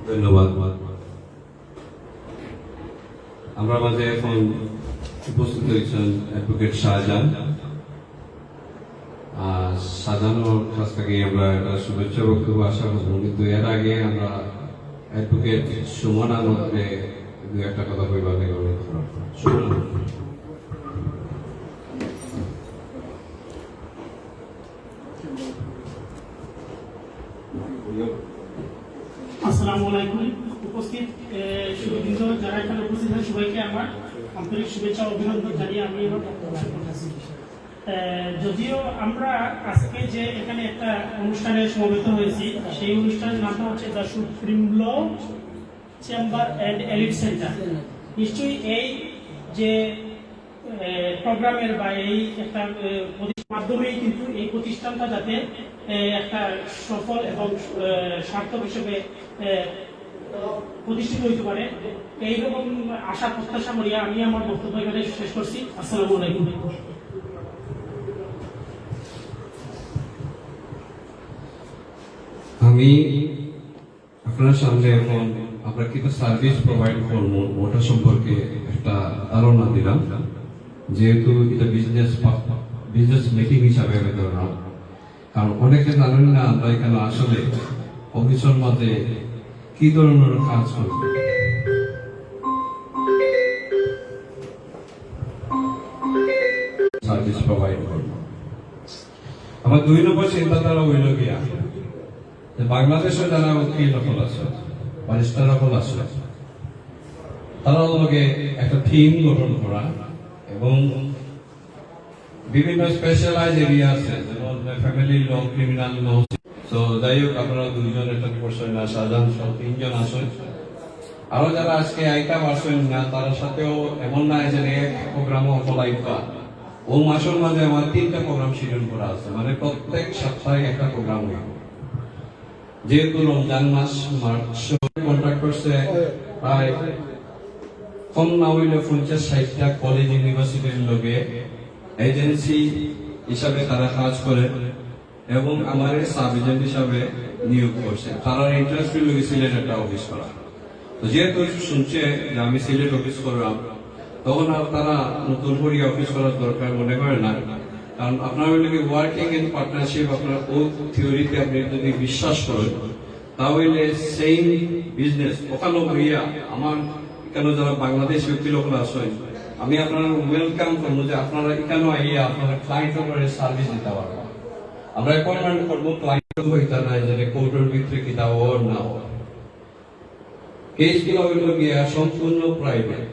ধন্যবাদ। আমরা মাঝে এখন উপস্থিত হয়েছেন অ্যাডভোকেট শাহজাহান। শাহজাহানোর কাছ থেকে আমরা একটা শুভেচ্ছা বক্তব্য আশা করবো, কিন্তু এর আগে আমরা অ্যাডভোকেট সুমন আনন্দে দু একটা কথা কইবার লাগে অনুরোধ করব। সুমন আনন্দ। আসসালামু আলাইকুম। উপস্থিত সুধীবৃন্দ, যারা এখানে উপস্থিত আছেন সবাইকে আমার আন্তরিক শুভেচ্ছা অভিনন্দন জানিয়ে আমি আমার বক্তব্য শুরু করতেছি। যদিও আমরা আজকে যে এখানে একটা অনুষ্ঠানে সমবেত হয়েছি, সেই অনুষ্ঠানের নামটা হচ্ছে the supreme law chamber and elite centre. নিশ্চয়ই এই যে প্রোগ্রামের বা এই একটা মাধ্যমেই কিন্তু এই প্রতিষ্ঠানটা যাতে একটা সফল এবং সার্থক হিসেবে প্রতিষ্ঠিত হইতে পারে, এইরকম আশা প্রত্যাশা করিয়া আমি আমার বক্তব্য এখানে শেষ করছি। আসসালামু আলাইকুম। আমি আপনার সামনে এখন আমরা কিন্তু সার্ভিস প্রোভাইড করবো ওটা সম্পর্কে একটা ধারণা দিলাম, যেহেতু এটা বিজনেস মিটিং হিসাবে আমি ধরলাম। কারণ অনেকে জানেন না আমরা এখানে আসলে অফিসের মাঝে কি ধরনের কাজ করব। সার্ভিস প্রোভাইড করব। আমার 2 নম্বর চিন্তাধারা হইল গিয়া বাংলাদেশে যারা উকিল সকল আছে, ব্যারিস্টার সকল আছে, তারা লগে একটা টিম গঠন করা এবং বিভিন্ন স্পেশালাইজ এরিয়া আছে, যেমন ফ্যামিলি ল, ক্রিমিনাল ল। তো যাই হোক, আপনারা 2 জন একটা করছেন না, শাহজাহান সহ 3 জন আসেন। আরো যারা আজকে আইটাম আসেন না, তার সাথেও এমন না যে এক প্রোগ্রামও ফলাইবা। ও মাসের মাঝে আমার 3টা প্রোগ্রাম শিডিউল করা আছে, মানে প্রত্যেক সপ্তাহে একটা প্রোগ্রাম হইব। যেহেতু রমজান মাস, মার্চ কন্ট্রাক্ট করছে প্রায় কম না হইলে 50-60টা কলেজ ইউনিভার্সিটির লোকে এজেন্সি হিসাবে তারা কাজ করে এবং আমার সাব এজেন্ট হিসাবে নিয়োগ করছে। তারা ইন্টারেস্ট লোকে সিলেট একটা অফিস করা। তো যেহেতু শুনছে যে আমি সিলেট অফিস করলাম, তখন আর তারা নতুন করে অফিস করার দরকার মনে করে না। কারণ আপনার ওয়ার্কিং ইন পার্টনারশিপ, আপনার ও থিওরিতে আপনি যদি বিশ্বাস করেন, তাহলে সেম বিজনেস ওখানে হইয়া আমার এখানে যারা বাংলাদেশি উকিল আসেন, আমি আপনারা ওয়েলকাম করবো যে আপনারা এখানে আইয়া আপনারা ক্লায়েন্টের সার্ভিস দিতে পারবেন। আমরা অ্যাপয়েন্টমেন্ট করবো, ক্লায়েন্ট হইতা নাই যে কোর্টের ভিতরে কিতা ওর না হয়। কেসগুলো হইল গিয়া সম্পূর্ণ প্রাইভেট।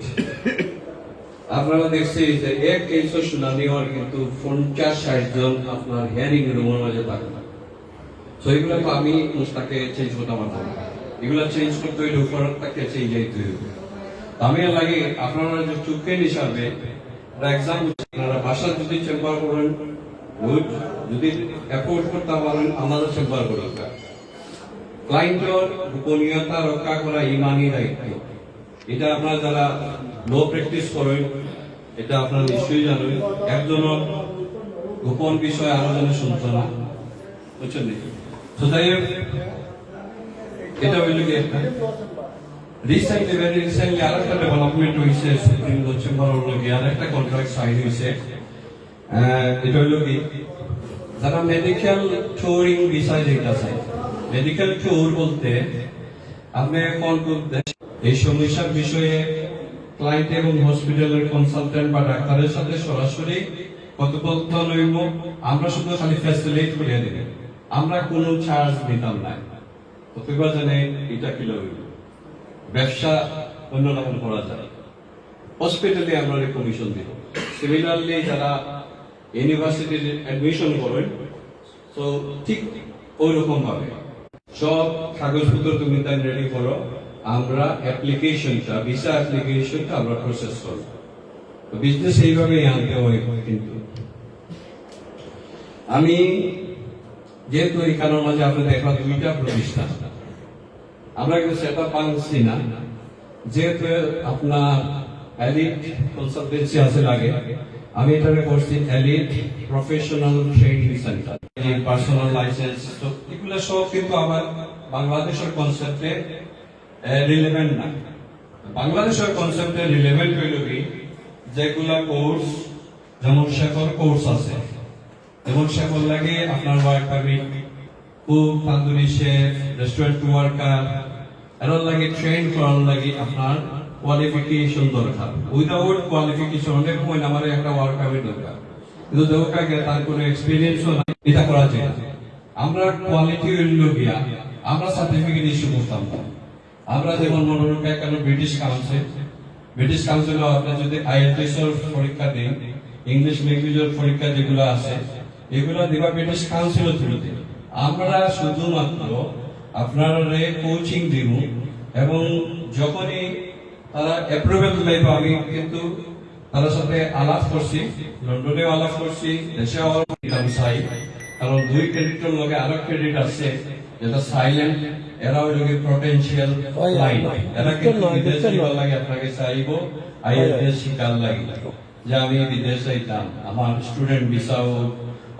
আপনারা দেখছি যে এক কেসের শুনানি হওয়ার কিন্তু 50-60 জন আপনার হিয়ারিং রুমের মাঝে থাকবে। তো এগুলো তো আমি তাকে চেঞ্জ করতে পারবো না, এগুলো চেঞ্জ করতে হইলে উপরের তাকে চেঞ্জ হইতে হবে। আমি লাগে আপনারা যে চুক্তি হিসাবে এক্সাম্পল, আপনারা বাসা যদি চেম্বার করেন গুড, যদি অ্যাফোর্ড করতে পারেন আমাদের চেম্বার করেন। ক্লায়েন্টের গোপনীয়তা রক্ষা করা ইমানি দায়িত্ব। এটা আপনারা যারা ল প্র্যাকটিস করেন, এটা আপনারা নিশ্চয়ই জানেন। একজনের গোপন বিষয় আরো জনে শুনতো না, বুঝছেন নাকি? তো যাই হোক, এটা হইল কি রিসেন্টলি আরেকটা ডেভেলপমেন্ট হয়েছে, সুপ্রিম কোর্ট চেম্বার হলো কি আরেকটা কন্ট্রাক্ট সাইন হয়েছে। এটা হইল কি যারা মেডিকেল ট্যুরিং বিষয় যেটা চাই, মেডিকেল ট্যুর বলতে আপনি কোন এই সমস্যার বিষয়ে ক্লায়েন্ট এবং হসপিটালের কনসালটেন্ট বা ডাক্তারের সাথে সরাসরি কথোপকথন হইব। আমরা শুধু খালি ফ্যাসিলিটেট করে দেব, আমরা কোনো চার্জ নিতাম না। প্রতিবার জানে এটা কি হইব, ব্যবসা অন্যরকম করা যায়, হসপিটালে আমরা কমিশন দিব। সিমিলারলি যারা ইউনিভার্সিটির অ্যাডমিশন করেন, তো ঠিক ওই রকম ভাবে সব কাগজপত্র তুমি তাই রেডি করো, আমরা অ্যাপ্লিকেশনটা, ভিসা অ্যাপ্লিকেশনটা আমরা প্রসেস করব। বিজনেস এইভাবেই আনতে হয়। কিন্তু আমি যেহেতু এখানের মাঝে আপনাদের দেখলাম 2টা প্রতিষ্ঠান, আমরা কিন্তু সেটা পাচ্ছি না। যেহেতু আপনার এলিট কনসালটেন্সি আছে লাগে, আমি এটাকে করছি elite professional training centre, personal licence, তো এগুলো সব কিন্তু আমার বাংলাদেশের কনসেপ্টে রিলেভেন্ট না। বাংলাদেশের কনসেপ্টে রিলেভেন্ট হইল কি, যেগুলা কোর্স যেমন শেখর কোর্স আছে, যেমন শেখর লাগে আপনার work permit, cook, tandoori chef, restaurant worker, এর লাগে ট্রেন করার লাগে আপনার কোয়ালিফিকেশন দরকার। উইদাউট কোয়ালিফিকেশন অনেক সময় আমার একটা ওয়ার্ক পারমিট দরকার, কিন্তু দরকার তার কোনো এক্সপিরিয়েন্সও নাই, এটা করা যায় না। আমরা কোয়ালিটি হইল গিয়া আমরা সার্টিফিকেট ইস্যু করতাম না। আমরা যেমন মনে রাখা কেন ব্রিটিশ কাউন্সিল আপনার যদি IELTS এর পরীক্ষা দিন, ইংলিশ ল্যাঙ্গুয়েজের পরীক্ষা যেগুলো আছে এগুলো দিবা ব্রিটিশ কাউন্সিলের থ্রুতে। আমরা শুধুমাত্র আপনারা কোচিং দিব, এবং যখনই তারা অ্যাপ্রুভেল লাইব, আমি কিন্তু তাদের সাথে আলাপ করছি, লন্ডনে আলাপ করছি, দেশে চাই, কারণ 2 ক্রেডিটের লগে আরো ক্রেডিট আছে যেটা সাইলেন্ট, এরা ওই লগে পটেনশিয়াল লাইন, এরা কিন্তু বিদেশে যাওয়ার লাগে আপনাকে চাইবো IELTS শিকার লাগে, যে আমি বিদেশ যাইতাম, আমার স্টুডেন্ট ভিসা হোক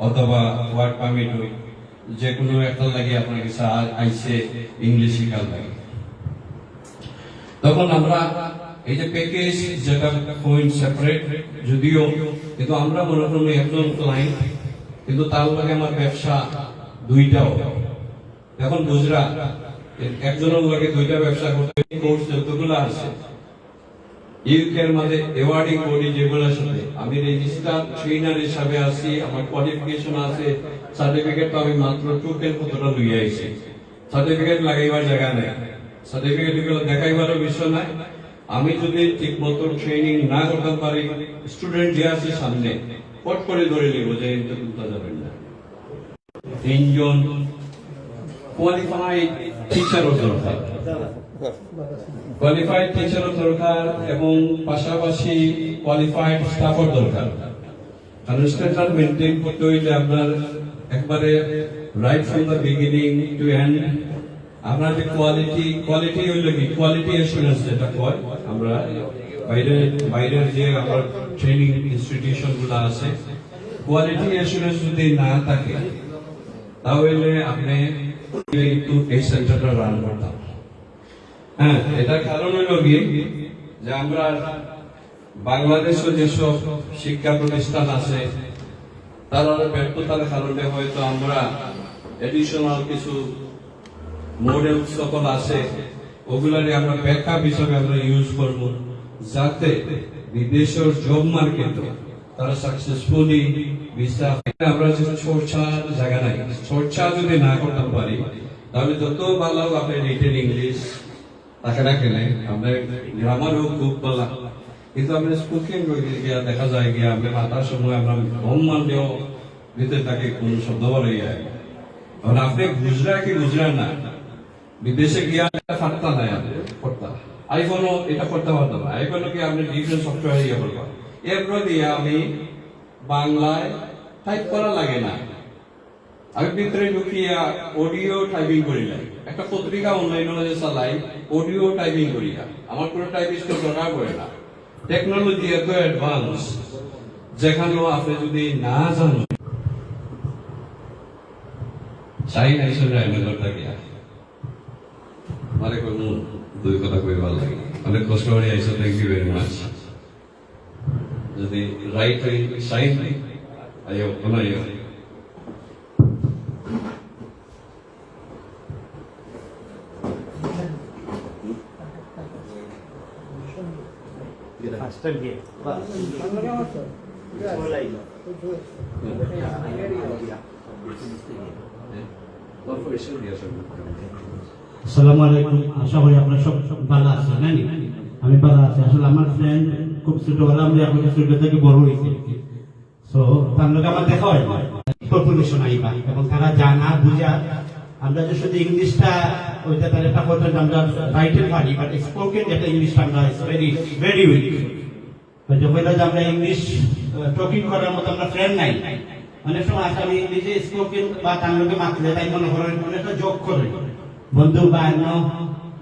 অথবা ওয়ার্ক পারমিট হোক, যে কোনো একটা লাগে আপনাকে আইসে ইংলিশ শিকার লাগে। তখন আমরা এই যে প্যাকেজ যেটা পয়েন্ট সেপারেট যদিও, কিন্তু আমরা মনে করি একজন ক্লায়েন্ট, কিন্তু তার লগে আমার ব্যবসা দুইটাও। এখন বুঝরা একজনের লগে দুইটা ব্যবসা করতে, কোর্স যতগুলো আছে ইউকের মাঝে অ্যাওয়ার্ডিং বডি যেগুলোর সাথে আমি রেজিস্টার ট্রেনার হিসাবে আছি, আমার কোয়ালিফিকেশন আছে, সার্টিফিকেট তো আমি মাত্র টোকেন কতটা লইয়া আইছি, সার্টিফিকেট লাগাইবার জায়গা নেই, সার্টিফিকেট গুলো দেখাইবারও বিষয় নাই। আমি যদি ঠিক মতো ট্রেনিং না করতে পারি, স্টুডেন্ট যে আছে সামনে পট করে ধরে নিব যে এটা তুলতে যাবেন না। 3 জন কোয়ালিফাইড টিচারও দরকার, কোয়ালিফাইড টিচারও দরকার, এবং পাশাপাশি কোয়ালিফাইড স্টাফও দরকার। কারণ স্ট্যান্ডার্ড মেনটেন করতে হইলে আপনার একবারে right from the beginning to end আপনার যে কোয়ালিটি হইলে কি কোয়ালিটি অ্যাসুরেন্স যেটা কয়, আমরা বাইরের যে আমার ট্রেনিং ইনস্টিটিউশন গুলো আছে, কোয়ালিটি অ্যাসুরেন্স যদি না থাকে তাহলে আপনি একটু এই সেন্টারটা রান করতাম। হ্যাঁ, এটার কারণ হলো কি, যে আমরা বাংলাদেশে যেসব শিক্ষা প্রতিষ্ঠান আছে তারা ব্যর্থতার কারণে হয়তো আমরা এডিশনাল কিছু মডেল সকল আছে, ওগুলারে আমরা ব্যাকআপ হিসাবে আমরা ইউজ করব, যাতে বিদেশের জব মার্কেটে তারা সাকসেসফুলি ভিসা। আমরা যে চর্চার জায়গা নাই, চর্চা যদি না করতে পারি তাহলে যত ভালো আপনি রিটেন ইংলিশ তাকে না কেনে আমরা গ্রামারও খুব ভালো, কিন্তু আমরা স্পোকেন গিয়া দেখা যায় গিয়া আমরা মাতার সময় আমরা কম মানলেও ভিতরে তাকে কোন শব্দ বলে যায়। কারণ আপনি গুজরা কি গুজরা না, বিদেশে গিয়া ফাটতা নাই করতা, আইফোনও এটা করতে পারতাম না, আইফোনও কি আপনি ডিফারেন্ট সফটওয়্যার ইয়ে করবা, এরপর দিয়ে আমি বাংলায় টাইপ করা লাগে না, আমি ভিতরে ঢুকিয়া অডিও টাইপিং করিলাম, একটা পত্রিকা অনলাইনে চালাই অডিও টাইপিং করিয়া, আমার কোনো টাইপিস্টের দরকার পড়ে না। টেকনোলজি এত অ্যাডভান্স, যেখানেও আপনি যদি না জানেন চাই নাই শুনে আইনের থাকিয়া মানে কোনো 2 কথা কই ভালো লাগে, অনেক কষ্ট করে আইসো, থ্যাংক ইউ ভেরি মাচ। যদি রাইট সাইন আইও কোনো আইও আসসালামু আলাইকুম, আশা করি আপনারা সব ভালো আছেন। নানি আমি ভালো আছি। আসলে আমার ফ্রেন্ড খুব ছোটবেলা আমরা এখন ছোট থেকে বড় হয়েছে, সো তার লোক আমার দেখা হয় পপুলেশন আইবা, এবং তারা জানা বুঝা আমরা যে শুধু ইংলিশটা ওইটা তার একটা কথা আমরা রাইটের পারি, বাট স্পোকেন যেটা ইংলিশটা আমরা ভেরি ভেরি উইক। যখন আমরা ইংলিশ টকিং করার মতো আমরা ফ্রেন্ড নাই, অনেক সময় আসলে আমি ইংলিশে স্পোকেন বা তার লোকে মাতলে তাই মনে করেন অনেকটা যোগ করে বন্ধু বা অন্য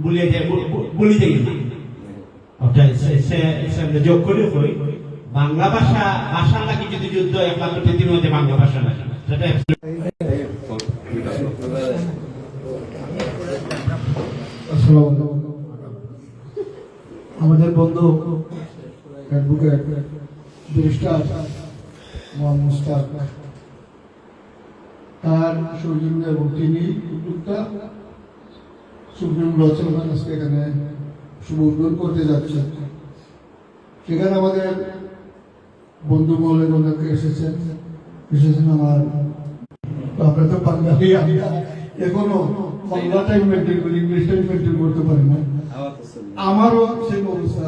বুলি যাই না। ওটা সে যোগ করে কই বাংলা ভাষা নাকি যদি যুদ্ধ একমাত্র পৃথিবীর মধ্যে বাংলা ভাষা নাকি সেটা আমাদের বন্ধু অ্যাডভোকেট ব্যারিস্টার মোহাম্মদ মুস্তাক তার সৌজন্য এবং তিনি উদ্যোক্তা সুপ্রিম ল চেম্বার আজকে এখানে শুভ উদ্বোধন করতে যাচ্ছে। সেখানে আমাদের বন্ধু মহলের অনেকে এসেছেন আমার আমরা তো বাঙালি এখনো বাংলাটাই মেনটেন করি, ইংলিশটাই মেনটেন করতে পারি না। আমারও সেই অবস্থা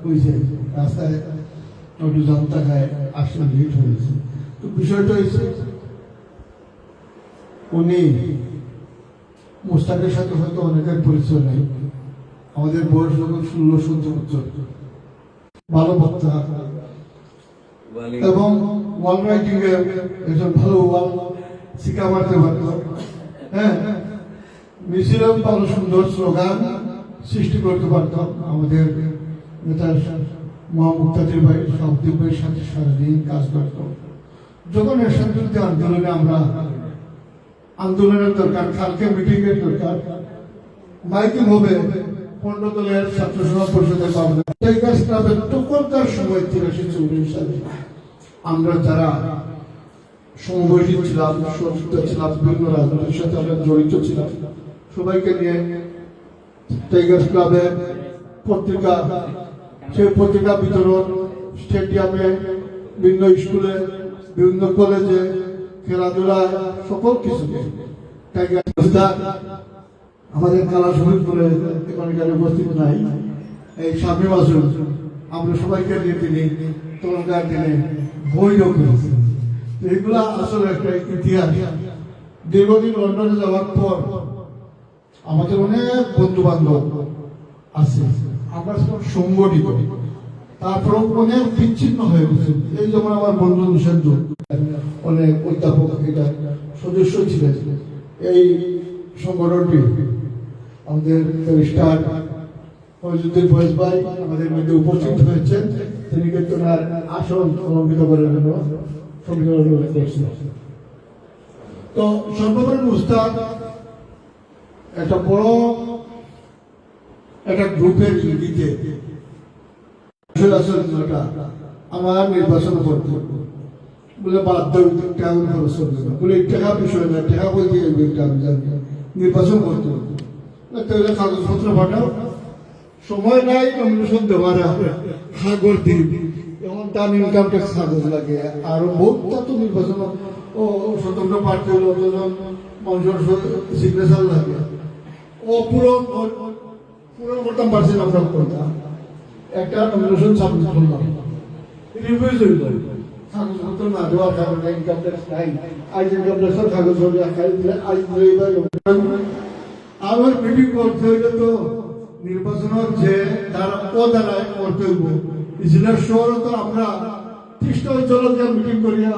হয়েছে, রাস্তায় একটু জানতা খায় আসলে লেট হয়েছে। তো বিষয়টা হয়েছে উনি মুস্তাকের সাথে হয়তো অনেকের পরিচয় নেই। আমাদের বয়স যখন 16-17 বছর, ভালো বক্তা এবং ওয়াল রাইটিং এ একজন ভালো ওয়াল শিক্ষা মারতে পারত। হ্যাঁ, মিছিলেও ভালো সুন্দর স্লোগান সৃষ্টি করতে পারতাম। আমাদের নেতা মহামুক্তাদির ভাই সবদিক ভাইয়ের সাথে সারাদিন কাজ করত। যখন এরশাদ বিরোধী আন্দোলনে আমরা আন্দোলনের দরকার, কালকে মিটিং এর দরকার, মাইকিং হবে পণ্ডদলের ছাত্র সভা পরিষদের পাবনা টাইগার্স ক্লাবের তখনকার সময় 83-84 সালে আমরা যারা সমবয়সী ছিলাম, সংযুক্ত ছিলাম, বিভিন্ন রাজনীতির সাথে আমরা জড়িত ছিলাম, সবাইকে নিয়ে টাইগার্স ক্লাবের পত্রিকা, সেই পত্রিকা বিতরণ স্টেডিয়ামে, বিভিন্ন স্কুলে, বিভিন্ন কলেজে, খেলাধুলা, সকল কিছু আমাদের কালা শহীদ বলে এখানে উপস্থিত নাই এই সামনে বছর আমরা সবাইকে নিয়ে তিনি তখনকার দিনে বইও করেছেন। এগুলা আসলে একটা ইতিহাস। দীর্ঘদিন লন্ডনে যাওয়ার পর আমাদের অনেক বন্ধু বান্ধব আছে, আমরা সব সংগঠিত, তারপর অনেক বিচ্ছিন্ন হয়ে গেছে। এই যেমন আমার বন্ধু নিষেধ অনেক অধ্যাপক এটা সদস্য ছিলেন এই সংগঠনটি। আমাদের ব্যারিস্টার ফয়জুদ্দিন ফয়েজ ভাই আমাদের মধ্যে উপস্থিত হয়েছেন, তিনি কিন্তু তার আসন অলঙ্কিত করার জন্য অনুরোধ করছেন। তো সর্বোপরি মুস্তাক একটা বড় একটা গ্রুপের ইঙ্গিতে আমার নির্বাচন করতে বলে বাধ্য টাকা খরচ করবে না, বলে টাকা বিষয় না, টাকা বলতে আমি জানি নির্বাচন করতে হবে, তাহলে কাগজপত্র পাঠাও, সময় নাই নমিনেশন দেওয়ার কাগজ দিন, এবং তার ইনকাম ট্যাক্স কাগজ লাগে, আর বহুটা তো নির্বাচন ও স্বতন্ত্র প্রার্থী হলো মানুষের সিগনেচার লাগে, ও পূরণ করতাম পারছেন আমরা করতাম, একটা নমিনেশন সাবমিট করলাম, রিভিউজ হইল, কাগজপত্র না দেওয়ার কারণে ইনকাম ট্যাক্স নাই, আজ ইনকাম ট্যাক্সের কাগজ দিলে আজ আমার মিটিং করতে হইলে তো নির্বাচনের যে দ্বারা ও দ্বারায় কর্তব্য জেলার শহরে তো আমরা 30টা অঞ্চল মিটিং করিয়া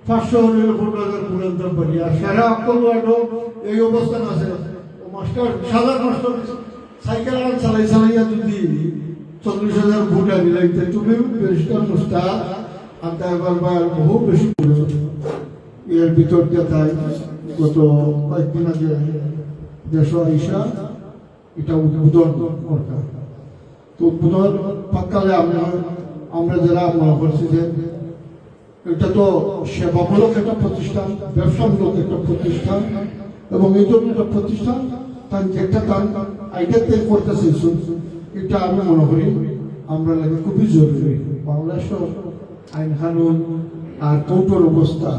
500-15,000 পুরান্তর পারি, আর সারা অক্টোবর ওয়ার্ডও এই অবস্থান আছে। মাস্টার সাধারণ মাস্টার সাইকেল চালাইয়া যদি 40,000 ভোট আনি লাগতে, তুমি ব্যারিস্টার মুস্তাক আনতে পারবার বহু বেশি এর ভিতর দিয়ে তাই গত কয়েকদিন আগে দেশ আইসা এটা উদ্বোধন করতাম। তো উদ্বোধন পাকালে আমরা যারা মনে করছি যে এটা তো সেবামূলক একটা প্রতিষ্ঠান, ব্যবসামূলক একটা প্রতিষ্ঠান, এবং এই জন্য একটা প্রতিষ্ঠান তার যেটা তার আইডিয়াতে করতেছে এটা আমি মনে করি আমরা লাগে খুবই জরুরি। বাংলাদেশের আইন কানুন আর কৌটোর অবস্থা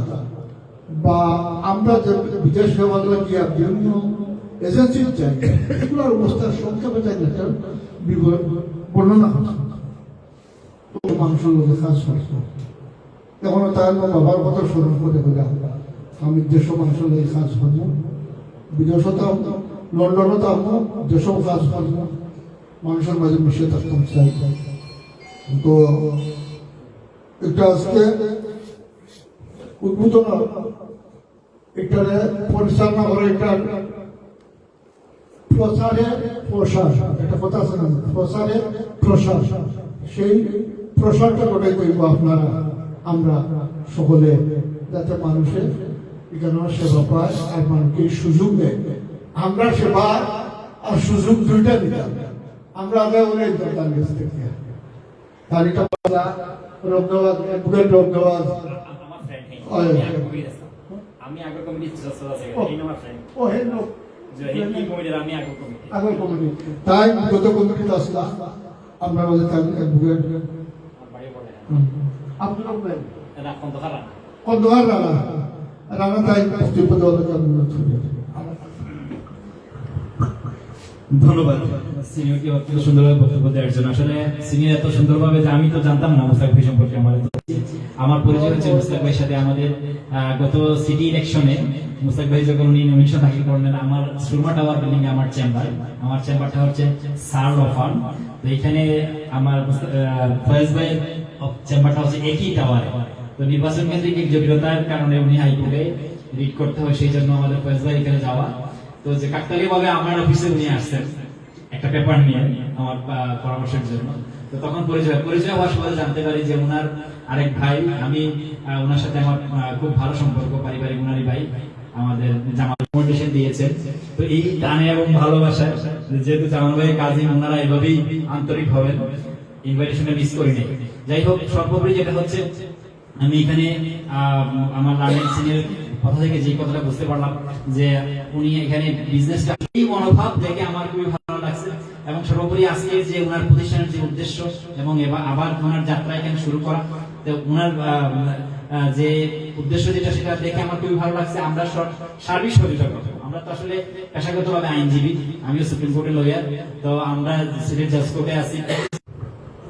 বা আমরা যে বিদেশ ব্যবহার গিয়া বিভিন্ন এজেন্সির চাই এগুলোর অবস্থার সংক্ষেপে চাই একটা বর্ণনা মাংস লোকে কাজ করত, এখনো তার বাবার কথা স্মরণ করে করে আমি দেশ মাংস লোকে কাজ করবো, বিদেশত লন্ডনও থাকবো, দেশও কাজ করবো, মানুষের মাঝে মিশে থাকতাম চাই। তো এটা আজকে উদ্বোধন এটারে পরিচালনা করে, এটা প্রচারের প্রসার, একটা কথা আছে না, প্রচারের প্রসার, সেই প্রসারটা কোটাই করবো আপনারা আমরা সকলে, যাতে মানুষের এখানে সেবা পায় আর মানুষকে সুযোগ দেয়। আমরা সেবা আর সুযোগ দুইটা দিতাম, আমরা আগে অনেক দরকার কাছ থেকে তালিকা রোগনবাজ রোগনবাজ আমি আগে কমিটি ও হে লোক এই কমিটির আমি আগে কমিটি আগের কমিটি, তাই গত কমিটিতে আসলাম আমরা আমাদের বাড়ি পড়ে আপনার এটা কোন তো খারাপ কন্দহার রানা রানা তাই প্রতিপদ ধন্যবাদ সিনিয়রকে অত্যন্ত সুন্দরভাবে বক্তব্য দেওয়ার জন্য। আসলে সিনিয়র এত সুন্দরভাবে যে আমি তো জানতাম না মুস্তাক ভাই সম্পর্কে। আমার পরিচয় হচ্ছে মুস্তাক ভাইয়ের সাথে আমাদের গত সিটি ইলেকশনে মুস্তাক ভাই যখন উনি নমিনেশন দাখিল করলেন, আমার সুরমা টাওয়ার বিল্ডিং এ আমার চেম্বারটা হচ্ছে সার অফার, তো এখানে আমার ফয়েজ ভাইয়ের চেম্বারটা হচ্ছে একই টাওয়ারে। তো নির্বাচন কেন্দ্রিক জটিলতার কারণে উনি হাইকোর্টে রিট করতে হয়, সেই জন্য আমাদের ফয়েজ ভাই এখানে যাওয়া। তো যে কাকতালীয় ভাবে আমার অফিসে উনি আসছেন একটা পেপার নিয়ে আমার পরামর্শের জন্য। তো তখন পরিচয় হওয়ার সময় জানতে পারি যে ওনার আরেক ভাই, আমি ওনার সাথে আমার খুব ভালো সম্পর্ক, পারিবারিক ওনারই ভাই, আমাদের জামাল ফাউন্ডেশন দিয়েছেন। তো এই টানে এবং ভালোবাসায় যেহেতু জামাল ভাই কাজী, ওনারা এভাবেই আন্তরিক হবেন, ইনভাইটেশনে মিস করিনি। যাই হোক, সর্বোপরি যেটা হচ্ছে আমি এখানে আমার লার্নিং সিনিয়র কথা থেকে যে কথাটা বুঝতে পারলাম যে উনি এখানে বিজনেসটা, এই মনোভাব দেখে আমার খুবই ভালো লাগছে। এবং সর্বোপরি আজকে যে ওনার প্রতিষ্ঠানের যে উদ্দেশ্য এবং আবার ওনার যাত্রা এখানে শুরু করা, তো ওনার যে উদ্দেশ্য যেটা সেটা দেখে আমার খুবই ভালো লাগছে। আমরা সার্বিক সহযোগিতা করবো। আমরা তো আসলে পেশাগতভাবে আইনজীবী, আমিও সুপ্রিম কোর্টের লয়ার, তো আমরা সিলেট জাজ কোর্টে আছি।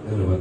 ধন্যবাদ।